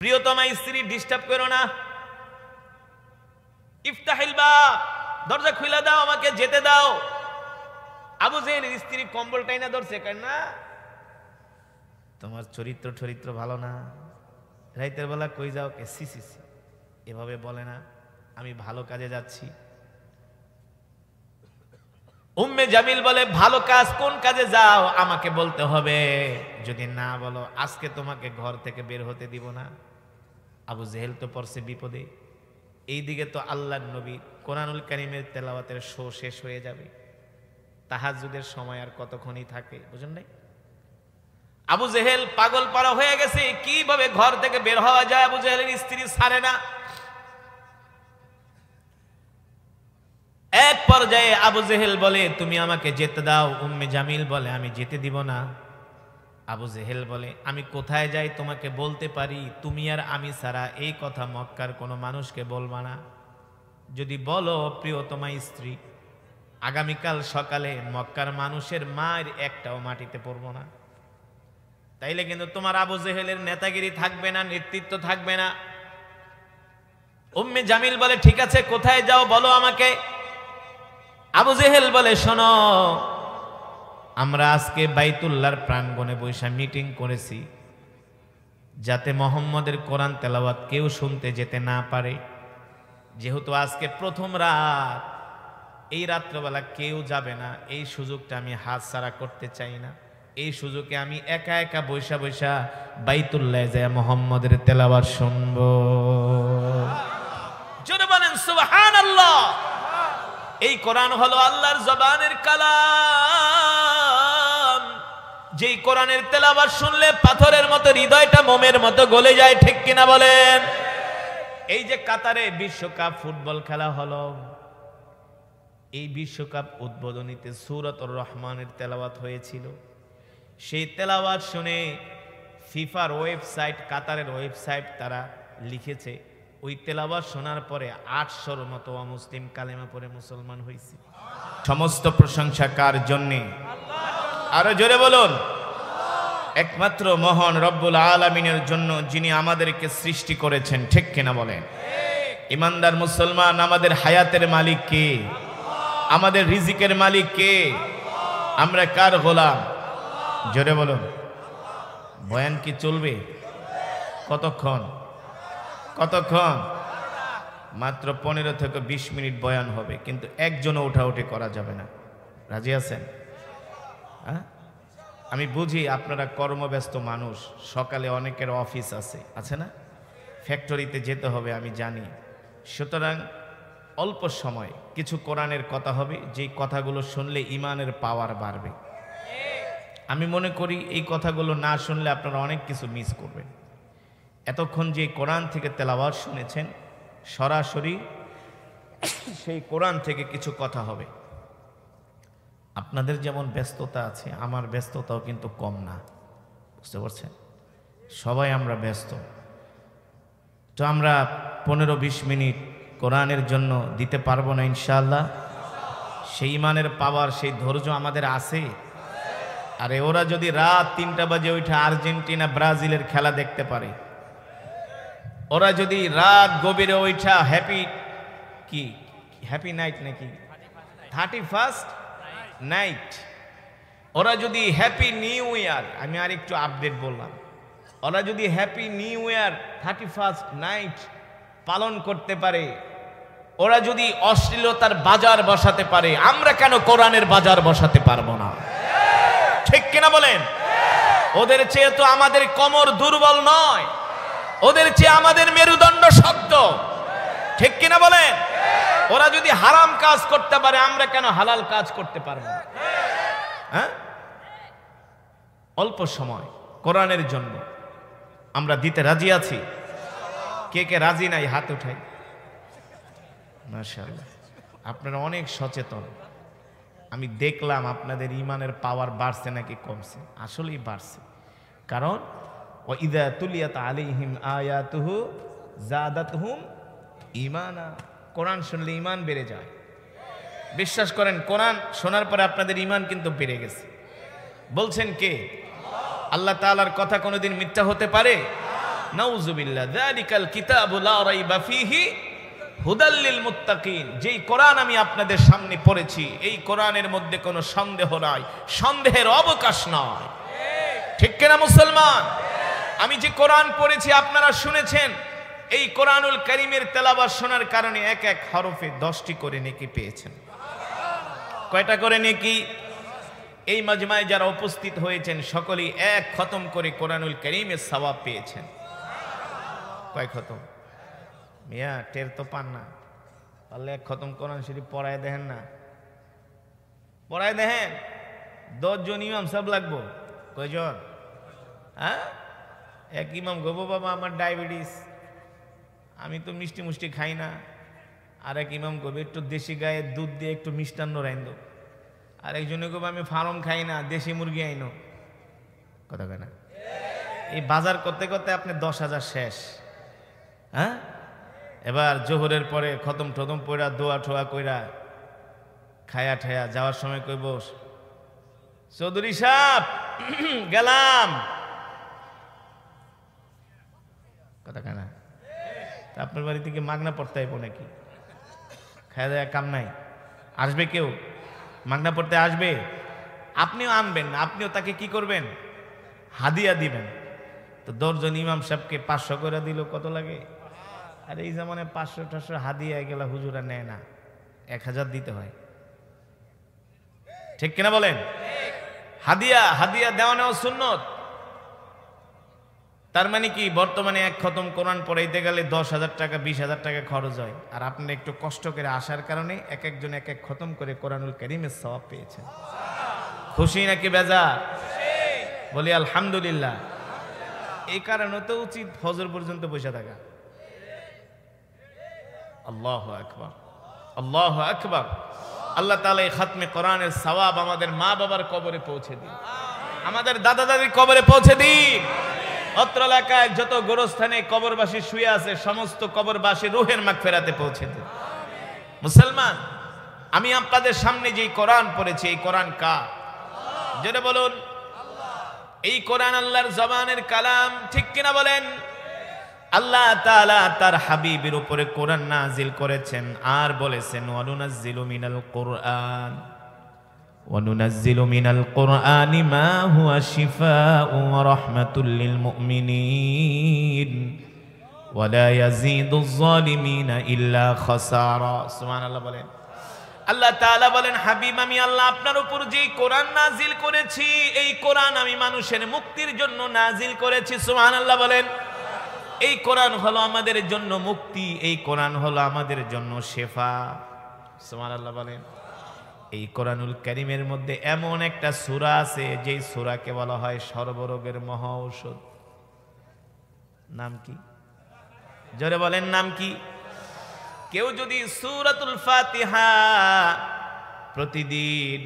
প্রিয়তমা স্ত্রী ডিস্টার্ব করো না, ইফতাহিল বাব, দরজা খুলে দাও, আমাকে যেতে দাও। আবু জেহেলের স্ত্রী কম্বল টাইনা ধরছে, কেন না তোমার চরিত্র ভালো না, রাতের বেলা কই যাও? কে সি সি সি, এভাবে বলে না, আমি ভালো কাজে যাচ্ছি। উম্মে জামিল বলে, ভালো কাজ কোন কাজে যাও আমাকে বলতে হবে, যদি না বলো আজকে তোমাকে ঘর থেকে বের হতে দিব না। আবু জেহেল তো পড়ছে বিপদে, এইদিকে তো আল্লাহর নবী কোরআনুল কারীমের তেলাওয়াতের শো শেষ হয়ে যাবে, তাহাজ্জুদের সময় আর কতক্ষণই থাকে, বুঝেন নাই? আবু জেহেল পাগল পারা হয়ে গেছে, কিভাবে ঘর থেকে বের হওয়া যায়, আবু জেহেলের স্ত্রী ছাড়ে না। এক পর্যায়ে আবু জেহেল বলে, তুমি আমাকে যেতে দাও। উম্মে জামিল বলে, আমি যেতে দিব না। আবু জেহেল বলে, আমি কোথায় যাই তোমাকে বলতে পারি, তুমি আর আমি ছাড়া এই কথা মক্কার কোনো মানুষকে বলবা না। যদি বলো প্রিয়তমা স্ত্রী, আগামীকাল সকালে মক্কার মানুষের মায়ের একটাও মাটিতে পড়বো না। তাইলে কিন্তু তোমার আবু জেহেলের নেতাগিরি থাকবে না, নেতৃত্ব থাকবে না। উম্মে জামিল বলে, ঠিক আছে কোথায় যাও বলো আমাকে। আবু জেহেল বলে, শোনো, আমরা আজকে বাইতুল্লাহর প্রাঙ্গণে বৈশা মিটিং করেছি, যাতে মুহাম্মদের কোরআন তেলাওয়াত কেউ শুনতে যেতে না পারে। যেহেতু আজকে প্রথম রাত, এই রাত্রবেলা কেউ যাবে না, এই সুযোগটা আমি হাতছাড়া করতে চাই না। এই সুযোগে আমি একা একা বৈশা বৈশা বাইতুল্লাহে যায় মুহাম্মদের তেলাওয়াত শুনবো। জোরে বলেন সুবহানাল্লাহ। এই কোরআন হলো আল্লাহর জবানের কালাম, যেই কোরআনের তেলাওয়াত শুনলে পাথরের মতো হৃদয়টা মোমের মতো গলে যায়, ঠিক কিনা বলেন? এই যে কাতারে বিশ্বকাপ ফুটবল খেলা হলো, এই বিশ্বকাপ উদ্বোধনীতে সূরাতুর রহমানের তেলাওয়াত হয়েছিল। সেই তেলাওয়াত শুনে ফিফার ওয়েবসাইট, কাতারের ওয়েবসাইট, তারা লিখেছে ওই তেলাওয়াত শোনার পরে 800-র মতো অমুসলিম কালেমা পড়ে মুসলমান হয়েছে। সমস্ত প্রশংসা কার জন্যে? আরো জোরে বলুন। একমাত্র মহান রব্বুল আলামিনের জন্য, যিনি আমাদেরকে সৃষ্টি করেছেন, ঠিক কিনা বলেন? ইমানদার মুসলমান, আমাদের হায়াতের মালিক কে? আমাদের রিজিকের মালিক কে? আমরা কার গোলাম? জোরে বলুন। বয়ান কি চলবে? কতক্ষণ? মাত্র 15 থেকে 20 মিনিট বয়ান হবে, কিন্তু একজনও উঠাউঠি করা যাবে না। রাজি আছেন? হ্যাঁ, আমি বুঝি আপনারা কর্মব্যস্ত মানুষ, সকালে অনেকের অফিস আছে না, ফ্যাক্টরিতে যেতে হবে, আমি জানি। সুতরাং অল্প সময় কিছু কোরআনের কথা হবে, যেই কথাগুলো শুনলে ইমানের পাওয়ার বাড়বে। আমি মনে করি এই কথাগুলো না শুনলে আপনারা অনেক কিছু মিস করবেন। এতক্ষণ যে কোরআন থেকে তেলাওয়াত শুনেছেন, সরাসরি সেই কোরআন থেকে কিছু কথা হবে। আপনাদের যেমন ব্যস্ততা আছে, আমার ব্যস্ততাও কিন্তু কম না, বুঝতে পারছেন? সবাই আমরা ব্যস্ত, তো আমরা 15-20 মিনিট কোরআনের জন্য দিতে পারবো না ইনশাআল্লাহ? সেই ইমানের পাওয়ার, সেই ধৈর্য আমাদের আছে? আরে ওরা যদি রাত 3টা বাজে উঠে আর্জেন্টিনা ব্রাজিলের খেলা দেখতে পারে, ওরা যদি রাত গভীরে ওইটা হ্যাপি নাইট নাকি 31st নাইট, ওরা যদি হ্যাপি নিউ ইয়ার, আমি আর একটু আপডেট বললাম, ওরা যদি happy new year 31st night পালন করতে পারে, ওরা যদি অশ্লীলতার বাজার বসাতে পারে, আমরা কেন কোরআনের বাজার বসাতে পারবো না? ঠিক কিনা বলেন? ওদের চেয়ে তো আমাদের কোমর দুর্বল নয়, ওদের চেয়ে আমাদের মেরুদণ্ড শক্ত, ঠিক কিনা বলেন? ওরা যদি হারাম কাজ করতে পারে, আমরা কেন হালাল কাজ করতে পারবো না? হ্যাঁ, অল্প সময় কোরআনের জন্য আমরা দিতে রাজি আছি। কে কে রাজি নাই হাত উঠাই। মাশাআল্লাহ, আপনারা অনেক সচেতন। আমি দেখলাম আপনাদের ইমানের পাওয়ার বাড়ছে নাকি কমছে? আসলেই বাড়ছে, কারণ ওয়াইদা তুলিয়াত আলাইহিম আয়াতুহু যাদাতহুম ঈমানা। কোরআন শুনলে ঈমান বেড়ে যায়। বিশ্বাস করেন, কোরআন শোনার পরে আপনাদের ঈমান কিন্তু বেড়ে গেছে। বলছেন কে? আল্লাহ তাআলার কথা কোনোদিন মিথ্যা হতে পারে? নাউযুবিল্লাহ, যালিকাল কিতাবু লা রাইবা ফীহি হুদাল লিল মুত্তাকিন। যেই কোরআন আমি আপনাদের সামনে পড়েছি, এই কোরআনের মধ্যে কোনো সন্দেহ নাই, সন্দেহের অবকাশ নাই। ঠিক কিনা মুসলমান? আমি যে কোরআন পড়েছি আপনারা শুনেছেন, এই কোরআনুল কারীমের তেলাওয়াত শোনার কারণে এক এক হরফে 10টি করে নেকি পেয়েছেন। কয়টা করে নেকি? এই মাজমায় যারা উপস্থিত হয়েছেন সকলেই এক খতম করে কোরআনুল কারীমের সওয়াব পেয়েছেন। কয় খতম? মিয়া টের তো পান না, পারলে এক খতম কোরআন শরীফ পড়ায় দেখেন না, পড়ায় দেখেন। 10 জন ইমাম সব লাগবো। কয়জন? হ্যাঁ, এক ইমাম গো বাবা আমার ডায়াবেটিস, আমি তো মিষ্টি মুষ্টি খাই না। আর এক ইমাম গো একটু দেশি গায়ের দুধ দিয়ে একটু মিষ্টান্ন রাইন্দ। আর একজনে গো আমি ফার্ম খাই না, দেশি মুরগি আইনো। কথা কয় না? এই বাজার করতে করতে আপনি 10,000 শেষ। হ্যাঁ, এবার জোহরের পরে খতম টতম পড়া দোয়া ঠোয়া কইরা খায়া ঠায়া যাওয়ার সময় কইব, চৌধুরী সাহেব গেলাম। কথা কেনা? আপনার বাড়ি থেকে মাগনা পড়তে আইব নাকি? খায়া দেয়া কাম নাই? আসবে কেউ মাগনা পড়তে? আসবে। আপনিও আনবেন না, আপনিও তাকে কি করবেন? হাদিয়া দিবেন। তো 10 জন ইমাম সাহেবকে 500 করে দিল, কত লাগে? আর এই জামানে 500-500 হাদিয়া গেলা হুজুরা নেয় না, 1000 দিতে হয়। ঠিক কিনা বলেন? হাদিয়া হাদিয়া দেওয়া নেওয়া সুন্নত। তার মানে কি, বর্তমানে এক খতম কোরআন পড়াইতে গেলে 10,000 টাকা 20,000 টাকা খরচ হয়। আর আপনি একটু কষ্ট করে আসার কারণে এক একজন এক এক খতম করে কোরআনুল কারীমের সওয়াব পেয়েছেন। খুশি নাকি বেজার? বলি আলহামদুলিল্লাহ। এই কারণে তো উচিত ফজর পর্যন্ত বসে থাকা। আল্লাহু আকবার, আল্লাহু আকবার। আল্লাহ তাআলা এই খাতমে কোরআনের সওয়াব আমাদের মা বাবার কবরে পৌঁছে দিন, আমাদের দাদা দাদির কবরে পৌঁছে দিন। অত্র এলাকায় যত গোরস্থানে কবরবাসী শুয়ে আছে, সমস্ত কবরবাসী রূহের মাগফিরাতে পৌঁছে দিন। মুসলমান, আমি আপনাদের সামনে যে কোরআন পড়েছি, এই কোরআন কার? জোরে বলুন। এই কোরআন আল্লাহর জবানের কালাম, ঠিক কিনা বলেন? আল্লাহ তাআলা তার হাবিবের উপরে কোরআন নাজিল করেছেন আর বলেছেন, ওয়ানুনাজ্জিলু মিনাল কুরআন ওয়ানুনাজ্জিলু মিনাল কুরআনি মা হুয়া শিফাউন ওয়া রাহমাতুল লিল মুমিনিন ওয়া লা ইয়াজিদুজ জালিমিনা ইল্লা খাসারা। সুবহানাল্লাহ বলেন। আল্লাহ তাআলা বলেন, হাবিব আমি আল্লাহ আপনার উপর যে কোরআন নাজিল করেছি, এই কোরআন আমি মানুষের মুক্তির জন্য নাজিল করেছি। সুবহানাল্লাহ বলেন। এই কোরআন হলো আমাদের জন্য মুক্তি, এই কোরআন হলো আমাদের জন্য শেফা। সুবহানাল্লাহ বলেন। এই কোরআনুল কারীমের মধ্যে এমন একটা সূরা আছে, যেই সূরাকে বলা হয় সর্বরোগের মহা ঔষধ। নাম কি? জোরে বলেন, নাম কি? কেউ যদি সূরাতুল ফাতিহা প্রতিদিন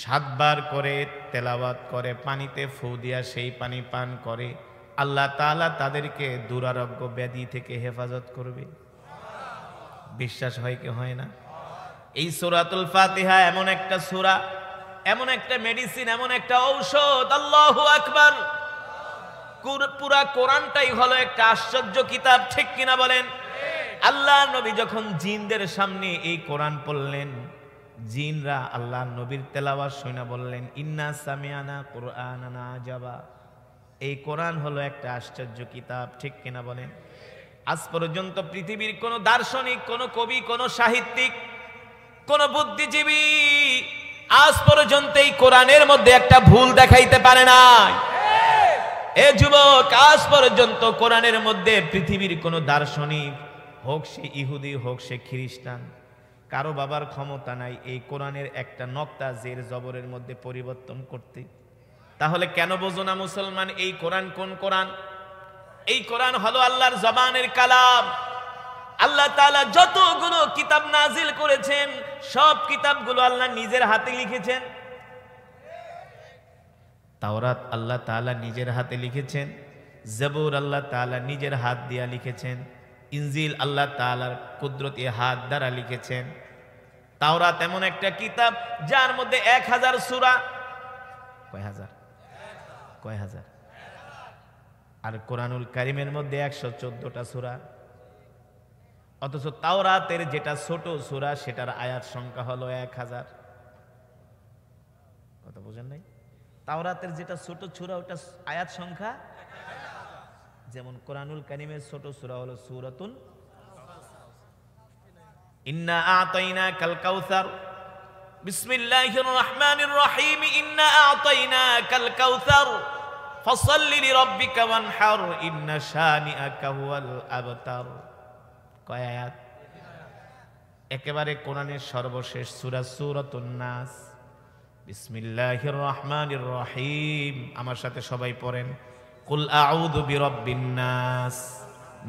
7 বার করে তেলাওয়াত করে, পানিতে ফু দিয়া সেই পানি পান করে, আল্লাহ তাআলা তাদেরকে দুরারোগ্য ব্যাধি থেকে হেফাজত করবে। বিশ্বাস হয় কি হয় না? এই সূরাতুল ফাতিহা এমন একটা সূরা, এমন একটা মেডিসিন, এমন একটা ঔষধ। আল্লাহু আকবার। পুরা কোরআনটাই হলো একটা আশ্চর্য কিতাব, ঠিক কিনা বলেন? আল্লাহ নবী যখন জিনদের সামনে এই কোরআন পড়লেন, জিনরা আল্লাহ নবীর তেলাওয়াত শুনে বললেন, ইন্না সামিআনা কুরআনান আজাবা। এই কোরআন হলো একটা আশ্চর্য কিতাব, ঠিক কিনা বলেন? আজ পর্যন্ত পৃথিবীর কোন দার্শনিক, কোন কবি, কোন সাহিত্যিক, কোন বুদ্ধিজীবী আজ পর্যন্ত এই কোরআনের মধ্যে একটা ভুল দেখাইতে পারে না। এ যুবক, আজ পর্যন্ত কোরআনের মধ্যে পৃথিবীর কোন দার্শনিক, হোক সে ইহুদি হোক সে খ্রিস্টান, কারো বাবার ক্ষমতা নাই এই কোরআনের একটা নক্তা জের জবরের মধ্যে পরিবর্তন করতে। তাহলে কেন বোঝো না মুসলমান, এই কোরআন কোন কোরআন? এই কোরআন হলো আল্লাহর জবানের কালাম। আল্লাহ তাআলা যতগুলো কিতাব নাজিল করেছেন, সব কিতাবগুলো আল্লাহ নিজের হাতে লিখেছেন। তাওরাত আল্লাহ তাআলা নিজের হাতে লিখেছেন, জবুর আল্লাহ তাআলা নিজের হাত দিয়া লিখেছেন, ইনজিল আল্লাহ তাআলার কুদরতি হাত দ্বারা লিখেছেন। তাওরাত এমন একটা কিতাব যার মধ্যে 1000 সূরা। কয় হাজার? আর কোরআনুল কারীমের মধ্যে 114টা সূরা, অথচ তাওরাতের যেটা ছোট সূরা সেটার আয়াত সংখ্যা হলো 1000। কথা বুঝেন নাই? তাওরাতের যেটা ছোট সূরা ওটা আয়াত সংখ্যা, যেমন কোরআনুল কারীমের ছোট সূরা হলো সূরাতুন ইন্না আ'তাইনাকাল কাউসার, বিসমিল্লাহির রহমানির রহিম, ইন্না আ'তাইনাকাল কাউসার ফাসাল্লি লিরাব্বিকা ওয়ানহার ইন্না শানিআকা হুয়াল আবতার। কয় আয়াত? একেবারে কোরআনের সর্বশেষ সূরা সূরাতুন নাস। বিসমিল্লাহির রহমানির রহিম, আমার সাথে সবাই পড়েন, কুল আউযু বিরাব্বিন নাস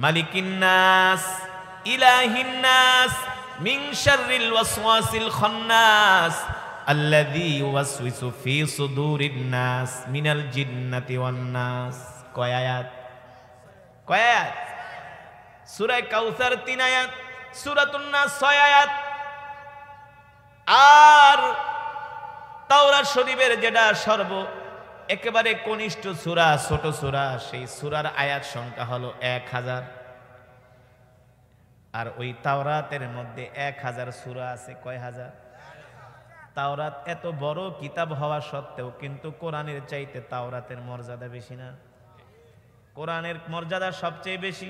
মালিকিন নাস ইলাহিন নাস মিন শাররিল ওয়াসওয়াসিল খান্নাস আল্লাযী ইউওয়াসওয়িসু ফি সুদুরিন নাস মিনাল জিন্নাতি ওয়ান নাস। কয় আয়াত? কয় আয়াত? সূরা কাউসার 3 আয়াত, সূরাতুন নাস 6 আয়াত। আর তাওরাত শরীফের যেটা একেবারে কনিষ্ঠ সূরা, ছোট সূরা, সেই সূরার আয়াত সংখ্যা হলো 1000। আর ওই তাওরাতের মধ্যে 1000 সূরা আছে। কয় হাজার? তাওরাত এত বড় কিতাব হওয়া সত্ত্বেও কিন্তু কোরআনের চাইতে তাওরাতের মর্যাদা বেশি না? কোরআনের মর্যাদা সবচেয়ে বেশি,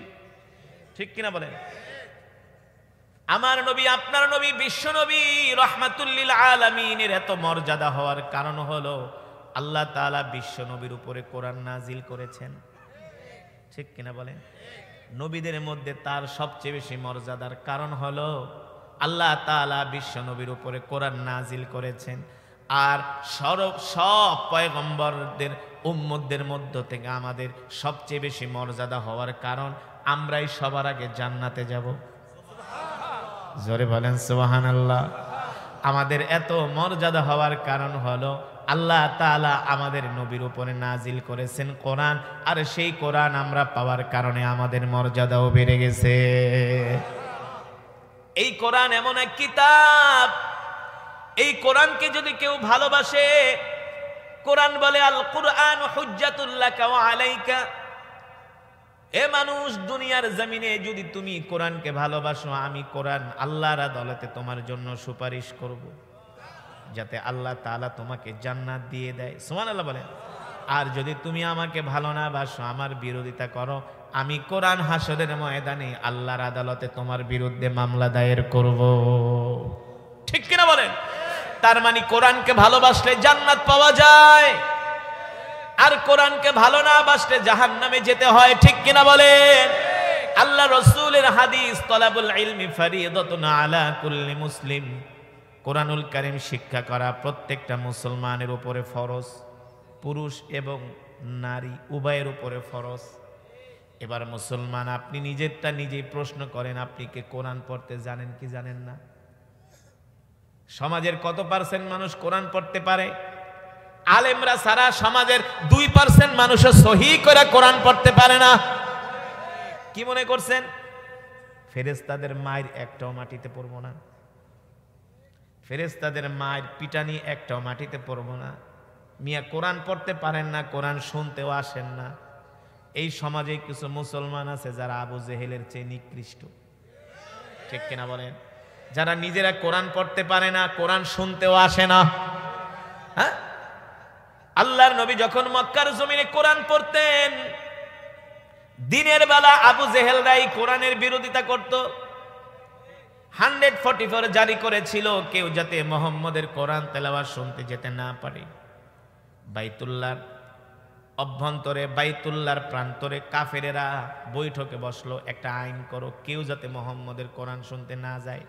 ঠিক কিনা বলেন? আমার নবী, আপনার নবী, বিশ্ব নবী রাহমাতুল লিল আলামিনের এত মর্যাদা হওয়ার কারণ হলো আল্লাহ তাআলা বিশ্ব নবীর উপরে কোরআন নাজিল করেছেন, ঠিক কিনা বলেন? নবীদের মধ্যে তার সবচেয়ে বেশি মর্যাদার কারণ হলো আল্লাহ তাআলা বিশ্ব নবীর উপরে কোরআন নাজিল করেছেন। আর সব পয়গম্বরদের উম্মতদের মধ্য থেকে আমাদের সবচেয়ে বেশি মর্যাদা হওয়ার কারণ আমরাই সবার আগে জান্নাতে যাব। জোরে বলেন সুবহানাল্লাহ। আমাদের এত মর্যাদা হওয়ার কারণ হলো আল্লাহ তাআলা আমাদের নবীর উপরে নাজিল করেছেন কোরআন, আর সেই কোরআন আমরা পাওয়ার কারণে আমাদের মর্যাদাও বেড়ে গেছে। এই কোরআন এমন এক কিতাব, এই কোরআনকে যদি কেউ ভালোবাসে, কোরআন বলে আল কুরআন হুজ্জাতুল লাকা ওয়া আলাইকা। এ মানুষ, দুনিয়ার জমিনে যদি তুমি কোরআনকে ভালোবাসো, আমি কোরআন আল্লাহর আদালতে তোমার জন্য সুপারিশ করব, যাতে আল্লাহ তাআলা তোমাকে জান্নাত দিয়ে দেয়। সুবহানাল্লাহ বলেন। আর যদি তুমি আমাকে ভালো না বাসো, আমার বিরোধিতা করো, আমি কোরআন হাসরের ময়দানে আল্লাহর আদালতে তোমার বিরুদ্ধে মামলা দায়ের করব, ঠিক কিনা বলেন? তার মানে কোরআনকে ভালোবাসলে জান্নাত পাওয়া যায়, আর কোরআনকে ভালো না বাসলে জাহান্নামে যেতে হয়, ঠিক কিনা বলেন? আল্লাহ রাসূলের হাদিস, তলাবুল ইলমি ফরিদাতুন আলা কুল্লি মুসলিম। কোরআনুল কারীম শিক্ষা করা প্রত্যেকটা মুসলমানের উপরে ফরজ, পুরুষ এবং নারী উভয়ের উপরে ফরজ। এবার মুসলমান, আপনি নিজেরটা নিজেই প্রশ্ন করেন, আপনি কি কোরআন পড়তে জানেন কি জানেন না? সমাজের কত পার্সেন্ট মানুষ কোরআন পড়তে পারে? আলেমরা সারা সমাজের 2% মানুষও সহি করে কোরআন পড়তে পারে না। কি মনে করছেন ফেরেশতাদের মায়ের একটাও মাটিতে পড়বো না? ফেরেশতাদের মায়ের পিটানি একটাও মাটিতে পড়বো না? মিয়া কোরআন পড়তে পারেন না, কোরআন শুনতেও আসেন না। এই সমাজে কিছু মুসলমান আছে যারা আবু জেহেলের চেয়ে নিকৃষ্ট, ঠিক কিনা বলেন? যারা নিজেরা কোরআন পড়তে পারে না, কোরআন শুনতেও আসে না। হ্যাঁ, আল্লাহর নবী যখন মক্কার জমিনে কোরআন পড়তেন, দিনের বেলা আবু জেহেলরাই কোরআনের বিরোধিতা করত। 144 জারি করেছিল কেউ যাতে মুহাম্মদের কোরআন তেলাওয়াত শুনতে যেতে না পারে। বাইতুল্লাহর অভ্যন্তরে, বাইতুল্লাহর প্রান্তরে কাফেরেরা বৈঠকে বসলো, একটা আইন করো কেউ যাতে মুহাম্মদের কোরআন শুনতে না যায়।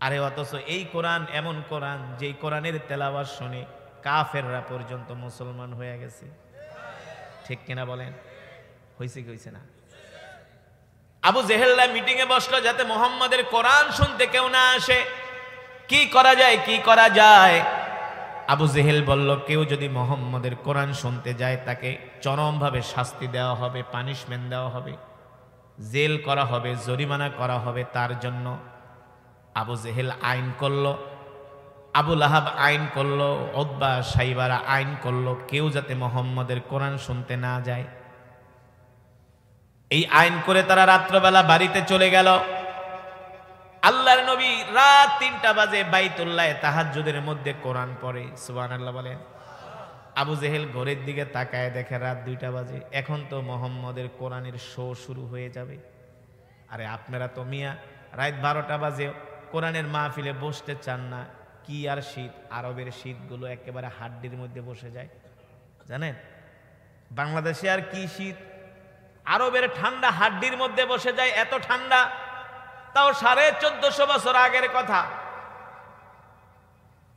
আরে অথচ এই কোরআন এমন কোরআন, যেই কোরআনের তেলাওয়াত শুনে কাফেররা পর্যন্ত মুসলমান হয়ে গেছে, ঠিক কিনা বলেন? হয়েছে কি হয়েছে না? আবু জেহেলরা মিটিং এ বসলো যাতে মুহাম্মাদের কোরআন শুনতে কেউ না আসে। কি করা যায়, কি করা যায়? আবু জেহেল বলল, কেউ যদি মুহাম্মাদের কোরআন শুনতে যায় তাকে চরমভাবে শাস্তি দেওয়া হবে, পানিশমেন্ট দেওয়া হবে, জেল করা হবে, জরিমানা করা হবে। তার জন্য আবু জেহেল আইন করলো, আবু লাহাব আইন করলো, উতবা সাইবারা আইন করলো, কেউ যাতে মুহাম্মাদের কোরআন শুনতে না যায়। এই আইন করে তারা রাত্রবেলা বাড়িতে চলে গেল। আল্লাহর নবী রাত 3টা বাজে বাইতুল্লাহে তাহাজ্জুদের মধ্যে কোরআন পড়ে। সুবহানাল্লাহ বলেন। আবু জেহেল ঘরের দিকে তাকায়, দেখে রাত 2টা বাজে, এখন তো মুহাম্মদের কোরআনের শো শুরু হয়ে যাবে। আরে আপনারা তো মিয়া রাত 12টা বাজে কোরআনের মাহফিলে বসতে চান না। কি আর শীত, আরবের শীতগুলো একেবারে হাড্ডির মধ্যে বসে যায় জানেন। বাংলাদেশে আর কি শীত, আরবের ঠান্ডা হাড্ডির মধ্যে বসে যায়, এত ঠান্ডা। তাও 1450 বছর আগের কথা।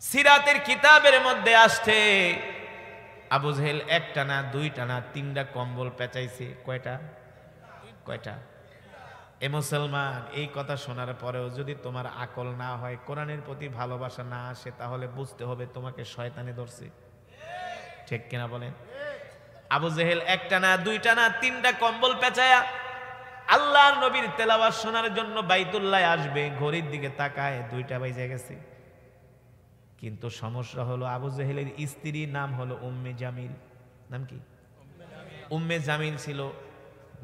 সিরাতের কিতাবের মধ্যে আসছে আবু জেহেল 1টা না 2টা না 3টা কম্বল পেঁচাইছে। কয়টা? এ মুসলমান, এই কথা শোনার পরেও যদি তোমার আকল না হয়, কোরআনের প্রতি ভালোবাসা না আসে, তাহলে বুঝতে হবে তোমাকে শয়তানে ধরছে। ঠিক কিনা বলেন? আবু জেহেল 1টা না 2টা না 3টা কম্বল পেঁচায়া আল্লাহর নবীর তেলাওয়াত শোনার জন্য বাইতুল্লাহে আসবে। ঘড়ির দিকে তাকায় 2টা বেজে গেছে। কিন্তু সমস্যা হলো আবু জেহেলের স্ত্রীর নাম হলো উম্মে জামিল। নাম কি? উম্মে জামিল ছিল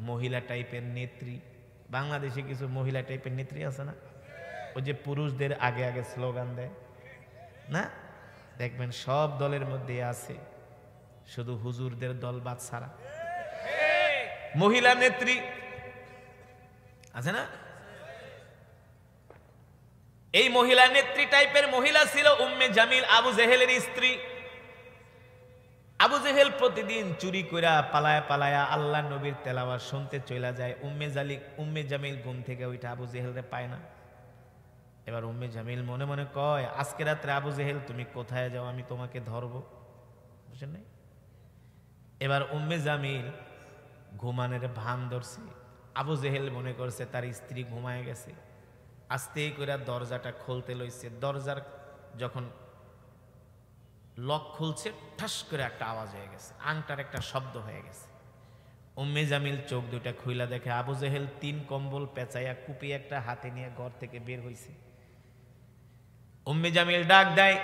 মহিলা টাইপের নেত্রী। বাংলাদেশে কিছু মহিলা টাইপের নেত্রী আছে না, ওই যে পুরুষদের আগে আগে স্লোগান দেয় না, দেখবেন সব দলের মধ্যে আছে, শুধু হুজুরদের দল বাদ ছাড়া। মহিলা নেত্রী আছে না? এই মহিলা নেত্রী টাইপের মহিলা ছিল উম্মে জামিল, আবু জেহেলের স্ত্রী। আবু জেহেল প্রতিদিন চুরি কইরা পালায়া পালায়া আল্লাহ নবীর তেলাওয়াত শুনতে চলে যায়। উম্মে জামিল ঘুম থেকে ওইটা আবু জেহেলরে পায় না। এবার উম্মে জামিল মনে মনে কয়, আজকে রাত্রে আবু জেহেল তুমি কোথায় যাও, আমি তোমাকে ধরবো। বুঝছেন নাই? এবার উম্মে জামিল ঘুমানের ভান ধরছে। আবু জেহেল মনে করছে তার স্ত্রী ঘুমায় গেছে, আস্তে করে দরজাটা খুলতে লইছে। দরজার যখন লক খুলছে, ঠাস করে একটা আওয়াজ হয়ে গেছে, আংটার একটা শব্দ হয়ে গেছে। উম্মে জামিল চোখ দুইটা খুইলা দেখে আবু জেহেল 3 কম্বল পেঁচাইয়া কুপি একটা হাতে নিয়ে ঘর থেকে বের হইছে। উম্মে জামিল ডাক দেয়,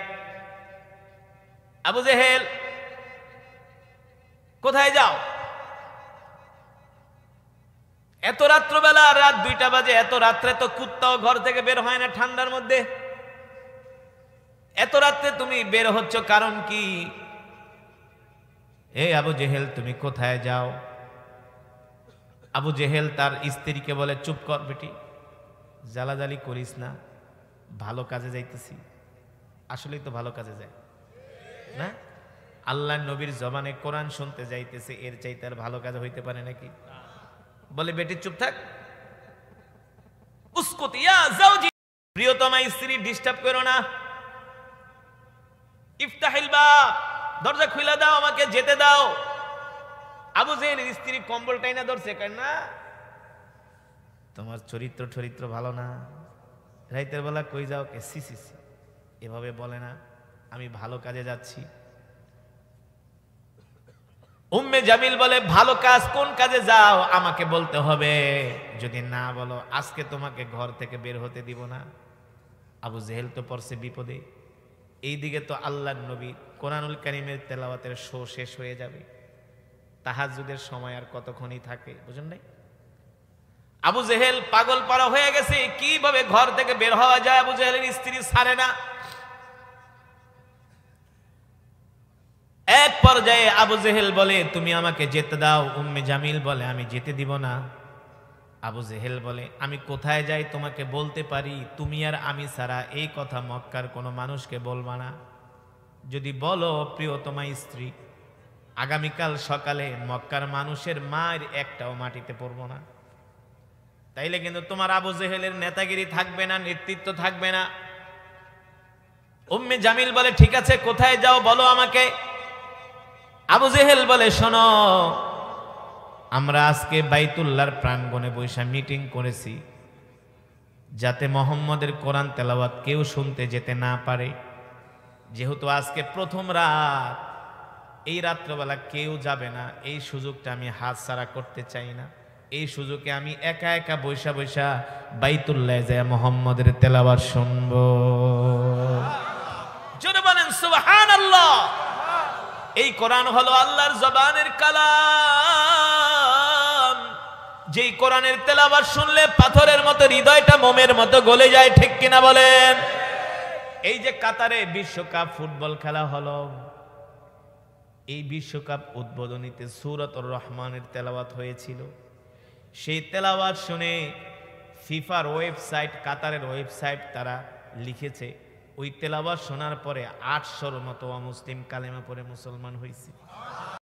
আবু জেহেল কোথায় যাও? এত রাত্রবেলা, রাত 2টা বাজে, এত রাত্রে তো কুত্তাও ঘর থেকে বের হয় না ঠান্ডার মধ্যে। এত রাত্রে তুমি বের হচ্ছ কারণ কি? এই আবু জেহেল তুমি কোথায় যাও? আবু জেহেল তার স্ত্রীকে বলে, চুপ কর বেটি, জ্বালাজালি করিস না, ভালো কাজে যাইতেছি। আসলেই তো ভালো কাজে যায় না? আল্লাহ নবীর জবানে কোরআন শুনতে যাইতেছে, এর চাইতে আর ভালো কাজ হইতে পারে নাকি? বলে বেটি চুপ থাক, উসকুত ইয়া জাওজি, প্রিয়তমা স্ত্রী ডিস্টার্ব করো না। ইফতাহিল বাব, দরজা খুলে দাও, আমাকে যেতে দাও। আবু জেহেলের স্ত্রী কম্বল টাইনা ধরছে, কেন না তোমার চরিত্র ভালো না, রাইতের বেলা কই যাও কে? সি সি সি, এভাবে বলে না, আমি ভালো কাজে যাচ্ছি। উম্মে জামিল বলে, ভালো কাজ কোন কাজে যাও আমাকে বলতে হবে, যদি না বলো আজকে তোমাকে ঘর থেকে বের হতে দিব না। আবু জেহেল তো পড়ছে বিপদে। এইদিকে তো আল্লাহর নবী কোরআনুল কারীমের তেলাওয়াতের শো শেষ হয়ে যাবে, তাহাজ্জুদের সময় আর কতক্ষণই থাকে, বুঝেন নাই? আবু জেহেল পাগল পারা হয়ে গেছে, কিভাবে ঘর থেকে বের হওয়া যায়। আবু জেহেলের স্ত্রী ছাড়ে না। এক পর্যায়ে আবু জেহেল বলে, তুমি আমাকে যেতে দাও। উম্মে জামিল বলে, আমি যেতে দিব না। আবু জেহেল বলে, আমি কোথায় যাই তোমাকে বলতে পারি, তুমি আর আমি ছাড়া এই কথা মক্কার কোনো মানুষকে বলবা না। যদি বলো প্রিয়তমা স্ত্রী, আগামীকাল সকালে মক্কার মানুষের মায়ের একটাও মাটিতে পড়বো না। তাইলে কিন্তু তোমার আবু জেহেলের নেতাগিরি থাকবে না, নেতৃত্ব থাকবে না। উম্মে জামিল বলে, ঠিক আছে কোথায় যাও বলো আমাকে। আবু জেহেল বলে, শোনো, আমরা আজকে বাইতুল্লাহর প্রাঙ্গণে বৈশা মিটিং করেছি, যাতে মুহাম্মদের কোরআন তেলাওয়াত কেউ শুনতে যেতে না পারে। যেহেতু আজকে প্রথম রাত, এই রাত্রবেলা কেউ যাবে না, এই সুযোগটা আমি হাতছাড়া করতে চাই না। এই সুযোগে আমি একা একা বৈশা বৈশা বাইতুল্লাহে যায় মুহাম্মদের তেলাওয়াত শুনবো। জোরে বলেন সুবহানাল্লাহ। এই কোরআন হলো আল্লাহর জবানের কালাম। যেই কোরআনের তেলাওয়াত শুনলে পাথরের মতো হৃদয়টা মোমের মতো গলে যায়, ঠিক কিনা বলেন? এই যে কাতারে বিশ্বকাপ ফুটবল খেলা হলো, এই বিশ্বকাপ উদ্বোধনীতে সূরাতুর রহমানের তেলাওয়াত হয়েছিল। সেই তেলাওয়াত শুনে ফিফার ওয়েবসাইট, কাতারের ওয়েবসাইট তারা লিখেছে, ওই তেলাওয়াত শোনার পরে 800-র মতো অমুসলিম কালেমা পড়ে মুসলমান হয়েছে।